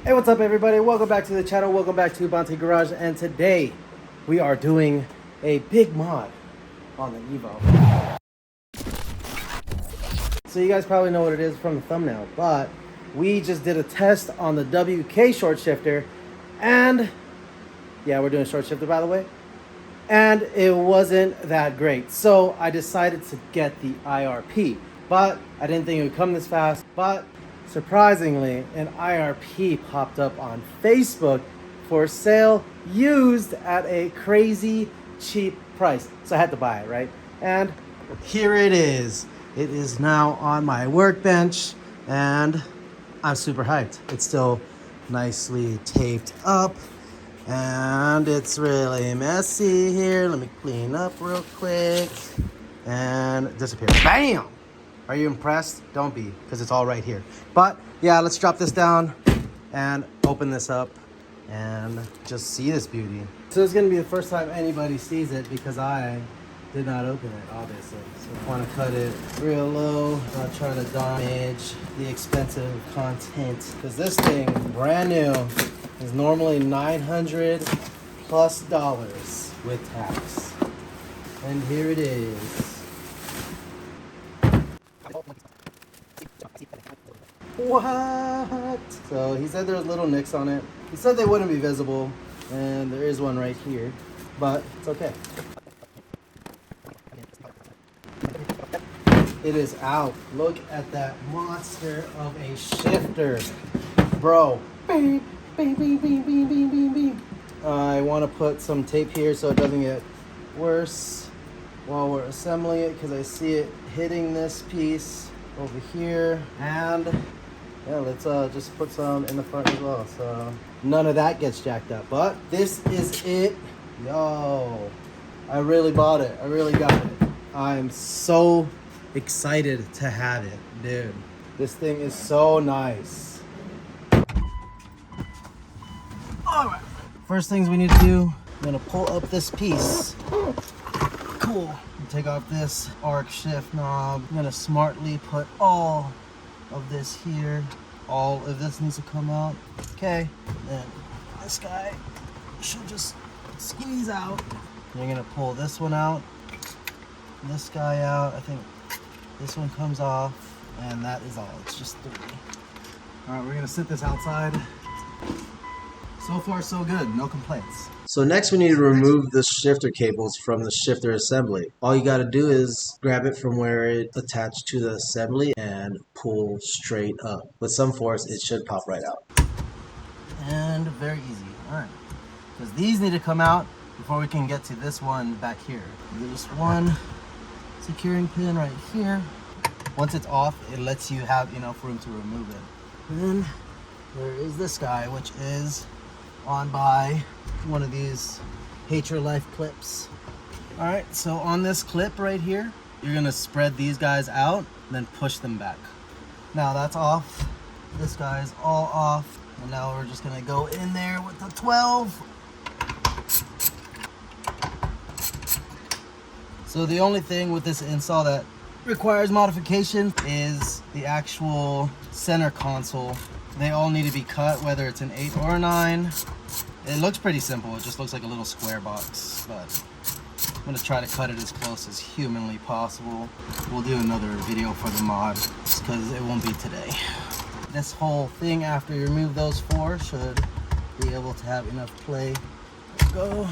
Hey, what's up everybody? Welcome back to the channel. Welcome back to Bonte Garage, and today we are doing a big mod on the EVO. So you guys probably know what it is from the thumbnail, but we just did a test on the WK Short Shifter, and yeah, we're doing Short Shifter by the way, and it wasn't that great. So I decided to get the IRP, but I didn't think it would come this fast. But surprisingly, an IRP popped up on Facebook for sale, used at a crazy cheap price. So I had to buy it, right? And here it is. It is now on my workbench, and I'm super hyped. It's still nicely taped up, and it's really messy here. Let me clean up real quick and disappear. Bam! Are you impressed? Don't be, because it's all right here. But yeah, let's drop this down and open this up and just see this beauty. So it's gonna be the first time anybody sees it because I did not open it, obviously. So I want to cut it real low, not trying to damage the expensive content. Because this thing, brand new, is normally $900+ with tax. And here it is. What? So he said there's little nicks on it. He said they wouldn't be visible, and there is one right here, but it's okay. It is out. Look at that monster of a shifter, bro. Bing, bing, bing, bing, bing, bing, bing, bing. I want to put some tape here so it doesn't get worse while we're assembling it, because I see it hitting this piece over here. And yeah, let's just put some in the front as well, so none of that gets jacked up. But this is it. Yo, I really bought it. I really got it. I'm so excited to have it, dude. This thing is so nice. All right, first things we need to do, I'm gonna pull up this piece. Cool. Take off this arc shift knob. I'm gonna smartly put all of this here. All of this needs to come out. Okay, then this guy should just squeeze out. You're gonna pull this one out, this guy out. I think this one comes off, and that is all. It's just 3. All right, we're gonna sit this outside. So far, so good. No complaints. So next we need to remove the shifter cables from the shifter assembly. All you got to do is grab it from where it's attached to the assembly and pull straight up. With some force, it should pop right out. And very easy. All right. Because these need to come out before we can get to this one back here. There's one securing pin right here. Once it's off, it lets you have enough room to remove it. And then there is this guy, which is on by one of these Hate Your Life clips. All right, so on this clip right here, you're gonna spread these guys out and then push them back. Now that's off. This guy's all off. And now we're just gonna go in there with the 12. So the only thing with this install that requires modification is the actual center console. They all need to be cut, whether it's an 8 or a 9. It looks pretty simple. It just looks like a little square box, but I'm gonna try to cut it as close as humanly possible. We'll do another video for the mod because it won't be today. This whole thing, after you remove those 4, should be able to have enough play. Go,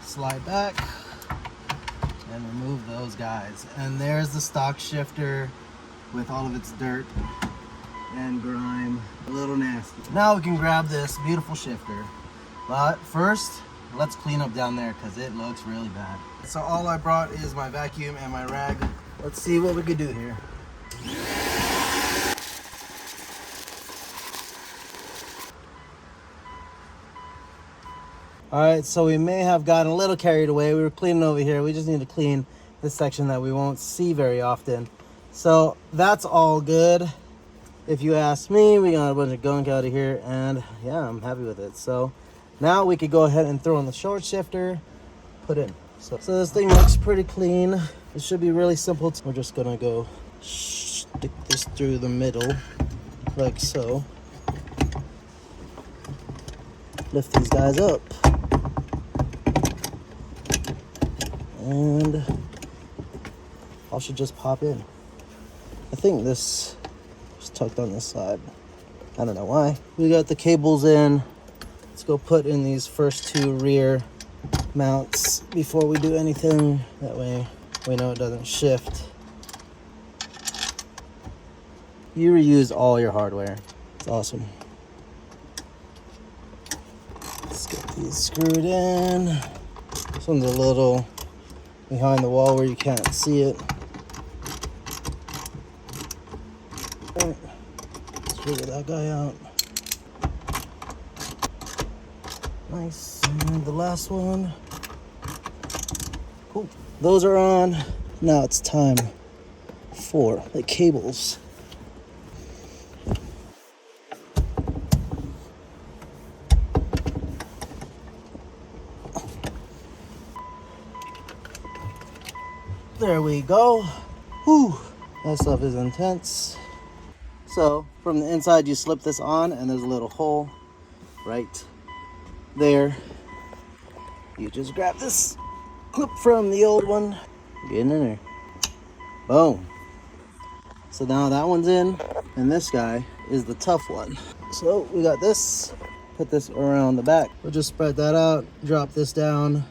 slide back, and remove those guys. And there's the stock shifter with all of its dirt and grime. A little nasty. Now we can grab this beautiful shifter. But first, let's clean up down there because it looks really bad. So all I brought is my vacuum and my rag. Let's see what we could do here. All right, so we may have gotten a little carried away. We were cleaning over here. We just need to clean this section that we won't see very often. So that's all good. If you ask me, we got a bunch of gunk out of here, and yeah, I'm happy with it. So now we could go ahead and throw in the short shifter, put in. So this thing looks pretty clean. It should be really simple. We're just gonna go stick this through the middle like so. lift these guys up. And all should just pop in. I think this is tucked on this side. I don't know why. We got the cables in. Let's go put in these first two rear mounts before we do anything. That way we know it doesn't shift. You reuse all your hardware. It's awesome. Let's get these screwed in. This one's a little behind the wall where you can't see it. Right. Let's figure that guy out. Nice. And the last one. Cool. Those are on. Now it's time for the cables. There we go. Whew. That stuff is intense. So from the inside you slip this on and there's a little hole right there. You just grab this clip from the old one, get in there. Boom. So now that one's in, and this guy is the tough one. So we got this, put this around the back. We'll just spread that out, drop this down.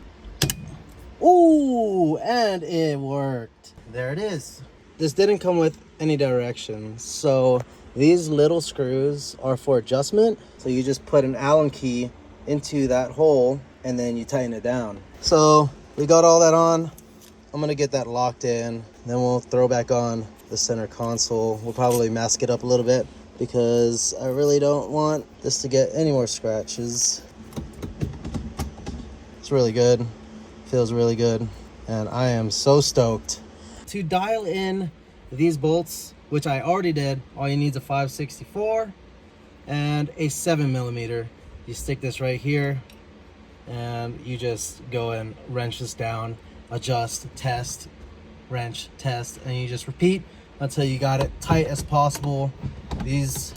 Ooh, and it worked. There it is. This didn't come with any directions. So these little screws are for adjustment. So you just put an Allen key into that hole and then you tighten it down. So we got all that on. I'm gonna get that locked in. Then we'll throw back on the center console. We'll probably mask it up a little bit because I really don't want this to get any more scratches. It's really good. Feels really good. And I am so stoked. To dial in these bolts, which I already did, all you need is a 5/64 and a 7mm. You stick this right here and you just go and wrench this down, adjust, test, wrench, test, and you just repeat until you got it tight as possible. These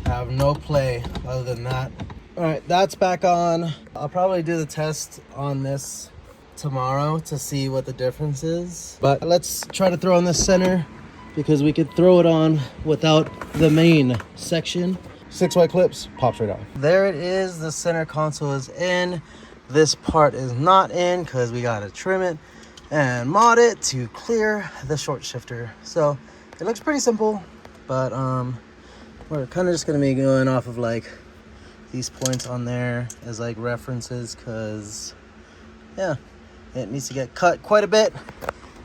have no play other than that. All right, that's back on. I'll probably do the test on this tomorrow to see what the difference is. But let's try to throw in the center because we could throw it on without the main section. 6 white clips, pops right off. There it is, the center console is in. This part is not in because we gotta trim it and mod it to clear the short shifter. So it looks pretty simple, but we're kind of just gonna be going off of like these points on there as like references because yeah, it needs to get cut quite a bit,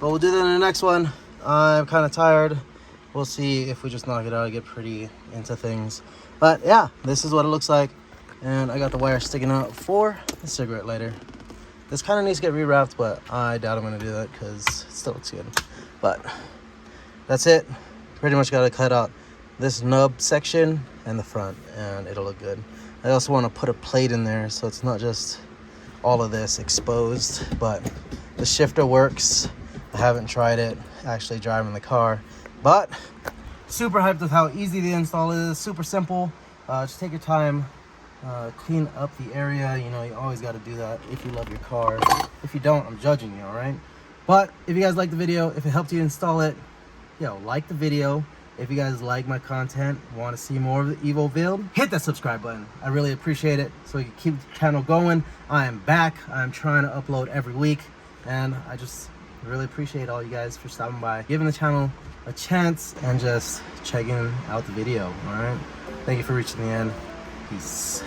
but we'll do that in the next one. I'm kind of tired. We'll see if we just knock it out. I get pretty into things, but yeah, this is what it looks like. And I got the wire sticking out for the cigarette lighter. This kind of needs to get rewrapped, but I doubt I'm gonna do that because it still looks good. But that's it. Pretty much got to cut out this nub section and the front and it'll look good. I also want to put a plate in there so it's not just all of this exposed, but the shifter works. I haven't tried it actually driving the car, but super hyped with how easy the install is. Super simple. Just take your time, clean up the area. You know, you always got to do that if you love your car. If you don't, I'm judging you, all right? But if you guys like the video, if it helped you install it, like the video. If you guys like my content, want to see more of the EVO build, hit that subscribe button. I really appreciate it so we can keep the channel going. I am back. I'm trying to upload every week, and I just really appreciate all you guys for stopping by, giving the channel a chance, and just checking out the video, all right? Thank you for reaching the end. Peace.